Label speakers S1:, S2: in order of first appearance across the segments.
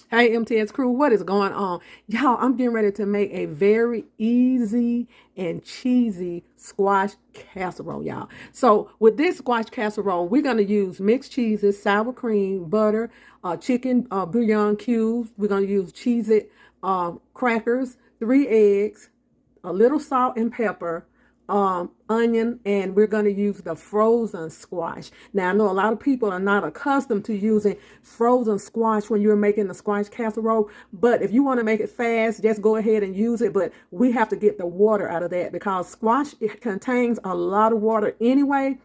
S1: Hey, MTS crew, what is going on? Y'all, I'm getting ready to make a very easy and cheesy squash casserole, y'all. So with this squash casserole, we're going to use mixed cheeses, sour cream, butter, chicken bouillon cubes. We're going to use Cheez-it crackers, 3 eggs, a little salt and pepper, onion, and we're going to use the frozen squash. Now, I know a lot of people are not accustomed to using frozen squash when you're making the squash casserole, but if you want to make it fast, just go ahead and use it. But we have to get the water out of that because squash, it contains a lot of water anyway.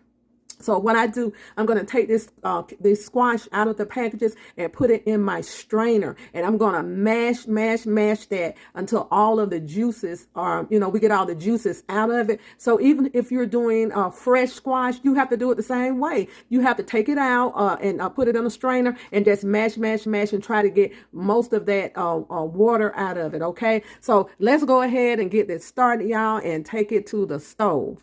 S1: So what I do, I'm going to take this squash out of the packages and put it in my strainer. And I'm going to mash that until all of the juices are, we get all the juices out of it. So even if you're doing fresh squash, you have to do it the same way. You have to take it out and put it in a strainer and just mash and try to get most of that water out of it, okay? So let's go ahead and get this started, y'all, and take it to the stove.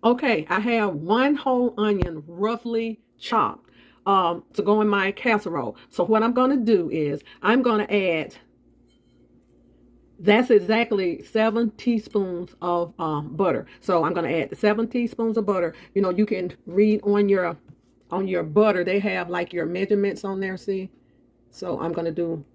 S1: Okay, I have 1 whole onion roughly chopped to go in my casserole. So what I'm going to do is I'm going to add, that's exactly 7 teaspoons of butter. So I'm going to add 7 teaspoons of butter. You can read on your butter. They have like your measurements on there, see? So I'm going to do,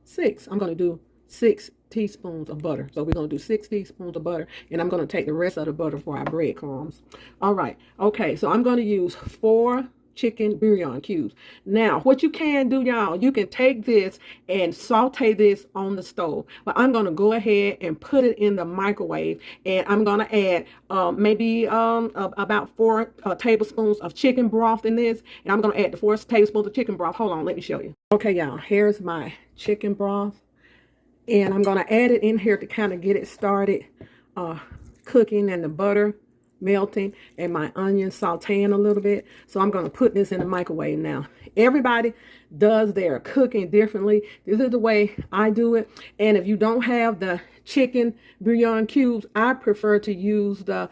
S1: 6. I'm going to do 6 teaspoons of butter. So we're going to do 6 teaspoons of butter, and I'm going to take the rest of the butter for our breadcrumbs. All right. Okay. So I'm going to use 4 chicken bouillon cubes. Now, what you can do, y'all, you can take this and saute this on the stove. But I'm going to go ahead and put it in the microwave, and I'm going to add maybe about 4 tablespoons of chicken broth in this, and I'm going to add the 4 tablespoons of chicken broth. Hold on, let me show you. Okay, y'all, here's my chicken broth. And I'm going to add it in here to kind of get it started cooking and the butter melting and my onions sauteing a little bit. So I'm going to put this in the microwave now. Everybody does their cooking differently. This is the way I do it. And if you don't have the chicken bouillon cubes, I prefer to use the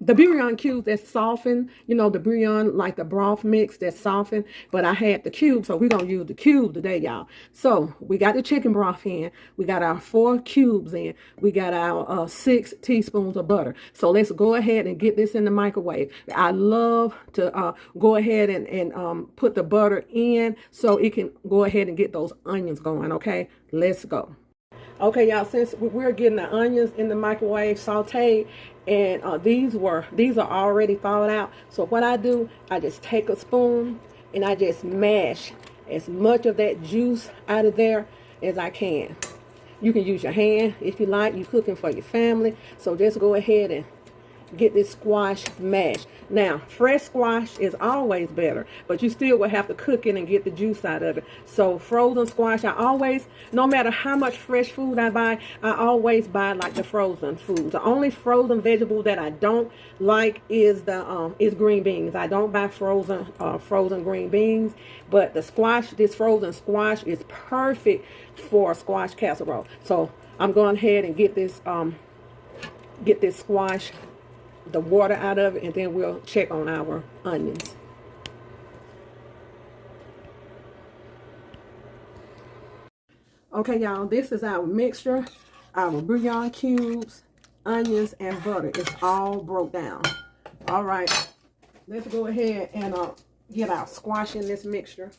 S1: bouillon cubes that's softened, the bouillon, like the broth mix that's softened, but I had the cube, so we're going to use the cube today, y'all. So we got the chicken broth in, we got our 4 cubes in, we got our 6 teaspoons of butter. So let's go ahead and get this in the microwave. I love to go ahead and put the butter in so it can go ahead and get those onions going, okay? Let's go. Okay, y'all, since we're getting the onions in the microwave sauteed, and these are already thawed out. So what I do, I just take a spoon and I just mash as much of that juice out of there as I can. You can use your hand if you like. You're cooking for your family. So just go ahead and get this squash mashed. Now, fresh squash is always better, but you still will have to cook it and get the juice out of it. So frozen squash, I always, no matter how much fresh food I buy, I always buy like the frozen foods. The only frozen vegetable that I don't like is is green beans. I don't buy frozen green beans, but the squash, this frozen squash is perfect for squash casserole. So I'm going ahead and get this squash, the water out of it, and then we'll check on our onions. Okay, y'all, this is our mixture, our bouillon cubes, onions, and butter. It's all broke down. All right, let's go ahead and get our squash in this mixture.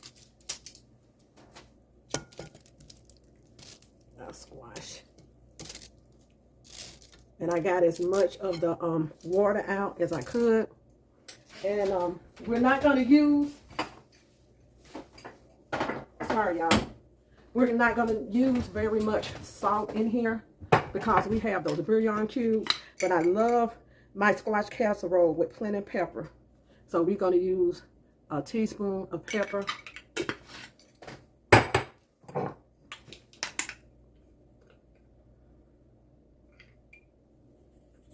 S1: Our squash. And I got as much of the water out as I could. And we're not going to use, sorry y'all, we're not going to use very much salt in here because we have those bouillon cubes. But I love my squash casserole with plenty of pepper. So we're going to use a teaspoon of pepper.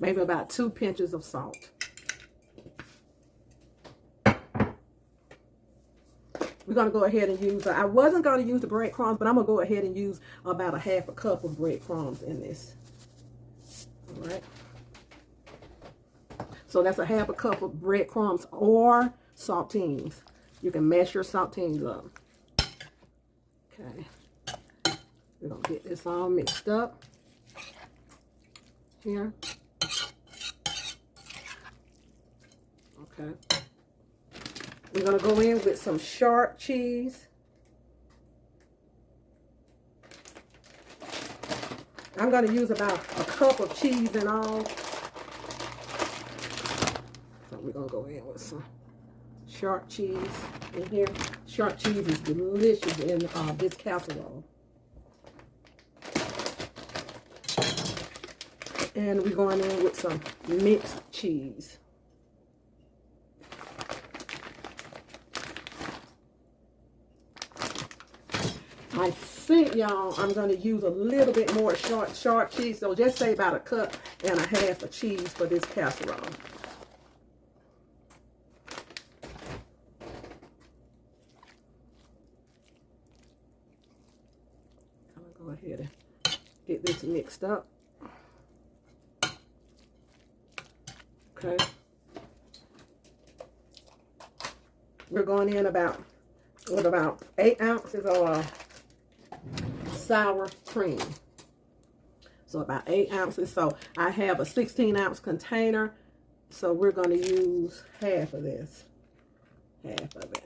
S1: Maybe about 2 pinches of salt. We're going to go ahead and use, I wasn't going to use the breadcrumbs, but I'm going to go ahead and use about a 1/2 cup of breadcrumbs in this. All right. So that's a 1/2 cup of breadcrumbs or saltines. You can mash your sauteing up. Okay. We're going to get this all mixed up here. Okay. We're going to go in with some sharp cheese. I'm going to use about a cup of cheese in all. So we're going to go in with some sharp cheese in here. Sharp cheese is delicious in this casserole. And we're going in with some mixed cheese. I think, y'all, I'm going to use a little bit more sharp cheese. So just say about a cup and a half of cheese for this casserole. I'm going to go ahead and get this mixed up. Okay. We're going in with about 8 ounces of sour cream. So about 8 ounces. So I have a 16-ounce container. So we're going to use half of this. Half of it.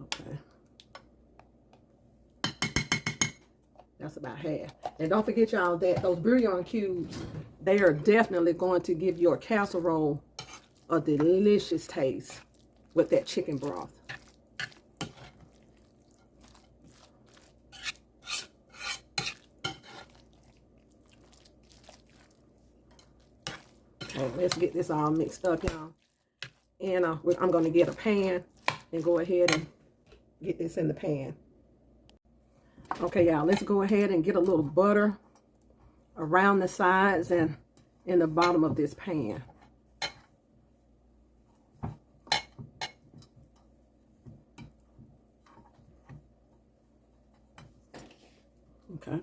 S1: Okay. That's about half. And don't forget, y'all, that those bouillon cubes, they are definitely going to give your casserole a delicious taste with that chicken broth. Okay, let's get this all mixed up, y'all. And I'm going to get a pan and go ahead and get this in the pan. Okay, y'all, let's go ahead and get a little butter around the sides and in the bottom of this pan. Okay.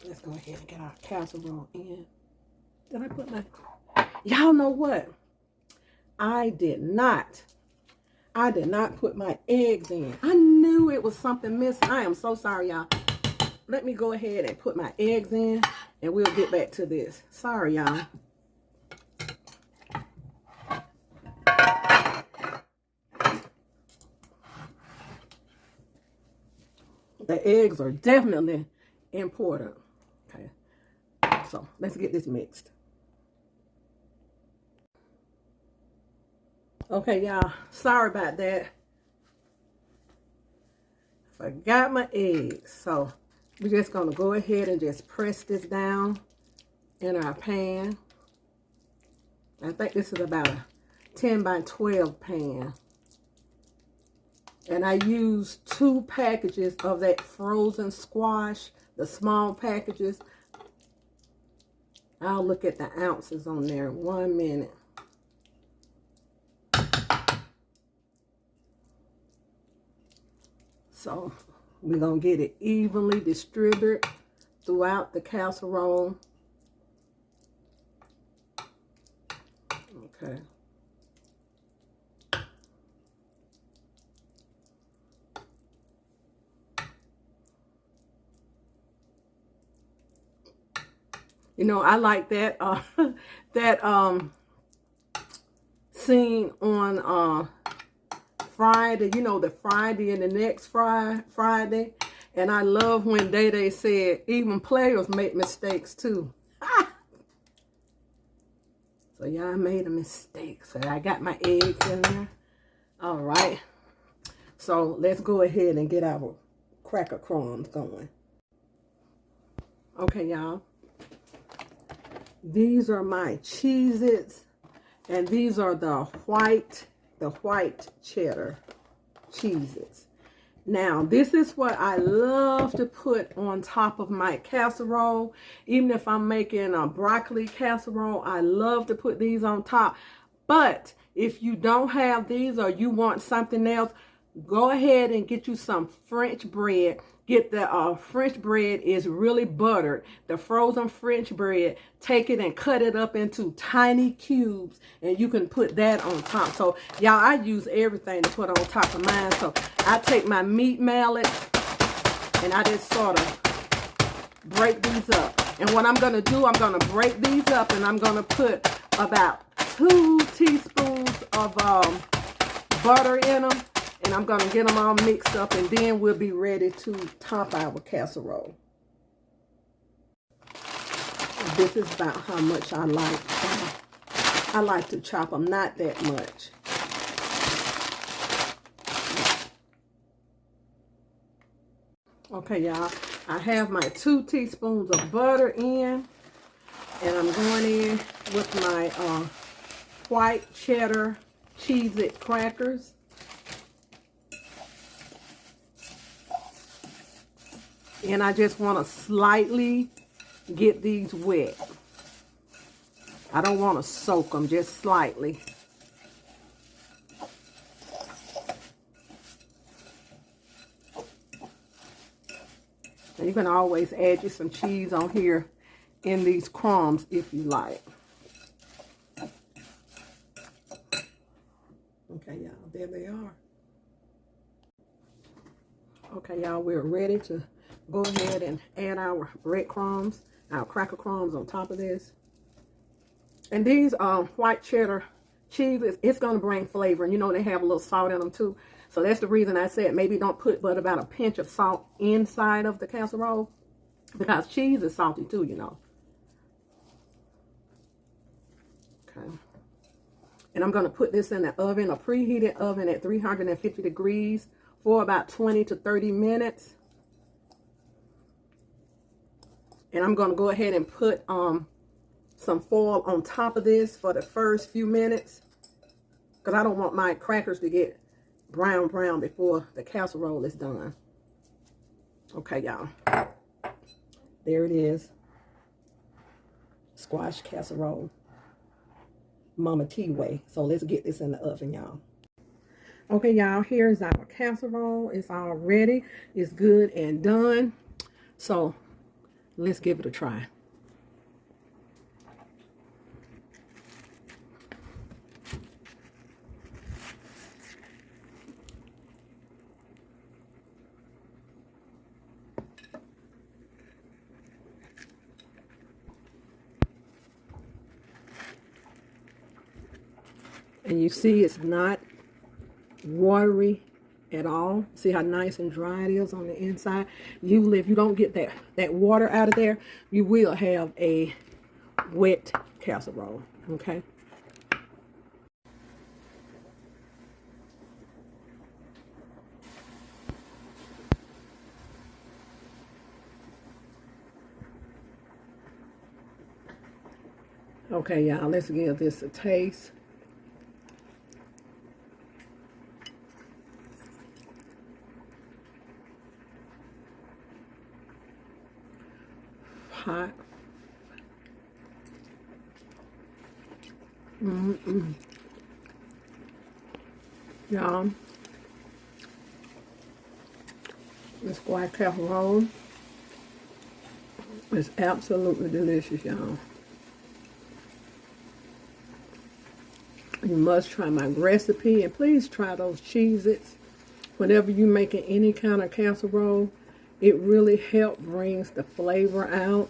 S1: Let's go ahead and get our casserole in. Did I put my... Y'all know what? I did not put my eggs in. I knew it was something missing. I am so sorry, y'all. Let me go ahead and put my eggs in, and we'll get back to this. Sorry, y'all. The eggs are definitely important. Okay. So, let's get this mixed. Okay, y'all, sorry about that. Forgot my eggs. So we're just going to go ahead and just press this down in our pan. I think this is about a 10 by 12 pan. And I used 2 packages of that frozen squash, the small packages. I'll look at the ounces on there in 1 minute. So we're going to get it evenly distributed throughout the casserole. Okay. You know, I like that scene on Friday, you know, the Friday and the next Friday. And I love when Day said, even players make mistakes too. So yeah, I made a mistake. So I got my eggs in there. All right. So let's go ahead and get our cracker crumbs going. Okay, y'all. These are my Cheez-its. And these are the white cheddar Cheez-its. Now, this is what I love to put on top of my casserole. Even if I'm making a broccoli casserole, I love to put these on top. But if you don't have these or you want something else, go ahead and get you some French bread get the French bread is really buttered. The frozen French bread, take it and cut it up into tiny cubes, and you can put that on top. So y'all, I use everything to put on top of mine. So I take my meat mallet and I just sort of break these up. And what I'm going to do, I'm going to break these up, and I'm going to put about 2 teaspoons of butter in them. And I'm going to get them all mixed up, and then we'll be ready to top our casserole. This is about how much I like. I like to chop them, not that much. Okay, y'all. I have my 2 teaspoons of butter in, and I'm going in with my white cheddar Cheez-it crackers. And I just want to slightly get these wet. I don't want to soak them, just slightly. And you can always add you some cheese on here in these crumbs if you like. Okay, y'all, there they are. Okay, y'all, we're ready to go ahead and add our breadcrumbs, our cracker crumbs on top of this. And these white cheddar cheeses, it's going to bring flavor. And you know they have a little salt in them too. So that's the reason I said maybe don't put but about a pinch of salt inside of the casserole, because cheese is salty too, you know. Okay. And I'm going to put this in the oven, a preheated oven at 350 degrees for about 20 to 30 minutes. And I'm going to go ahead and put some foil on top of this for the first few minutes, because I don't want my crackers to get brown before the casserole is done. Okay, y'all. There it is. Squash casserole. Mama T way. So let's get this in the oven, y'all. Okay, y'all, here's our casserole. It's all ready. It's good and done. So let's give it a try. And you see it's not watery at all. See how nice and dry it is on the inside. If you don't get that water out of there, you will have a wet casserole. Okay. Okay, y'all, let's give this a taste. Hot. Y'all, this white casserole is absolutely delicious, y'all. You must try my recipe, and please try those Cheez-its whenever you're making any kind of casserole. It really helps brings the flavor out.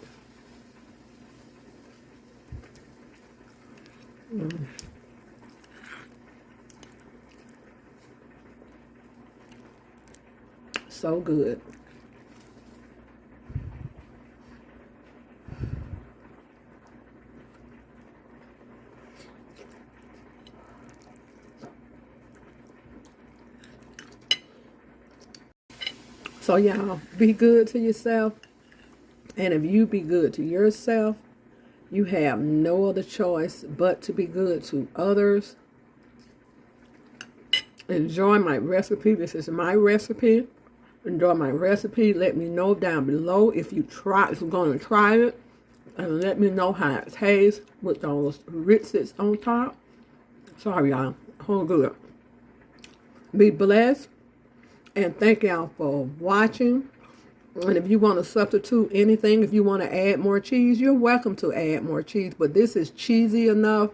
S1: So good. So y'all, be good to yourself. And if you be good to yourself, you have no other choice but to be good to others. Enjoy my recipe. This is my recipe. Enjoy my recipe. Let me know down below if you're going to try it. And let me know how it tastes with those Ritzes on top. Sorry, y'all. Oh, good. Be blessed. And thank y'all for watching. And if you want to substitute anything, if you want to add more cheese, you're welcome to add more cheese. But this is cheesy enough.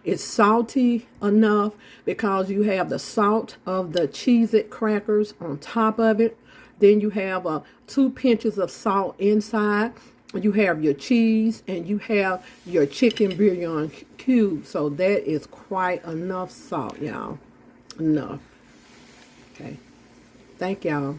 S1: It's salty enough because you have the salt of the Cheez-it crackers on top of it. Then you have 2 pinches of salt inside. You have your cheese and you have your chicken bouillon cubes. So that is quite enough salt, y'all. Enough. Okay. Thank y'all.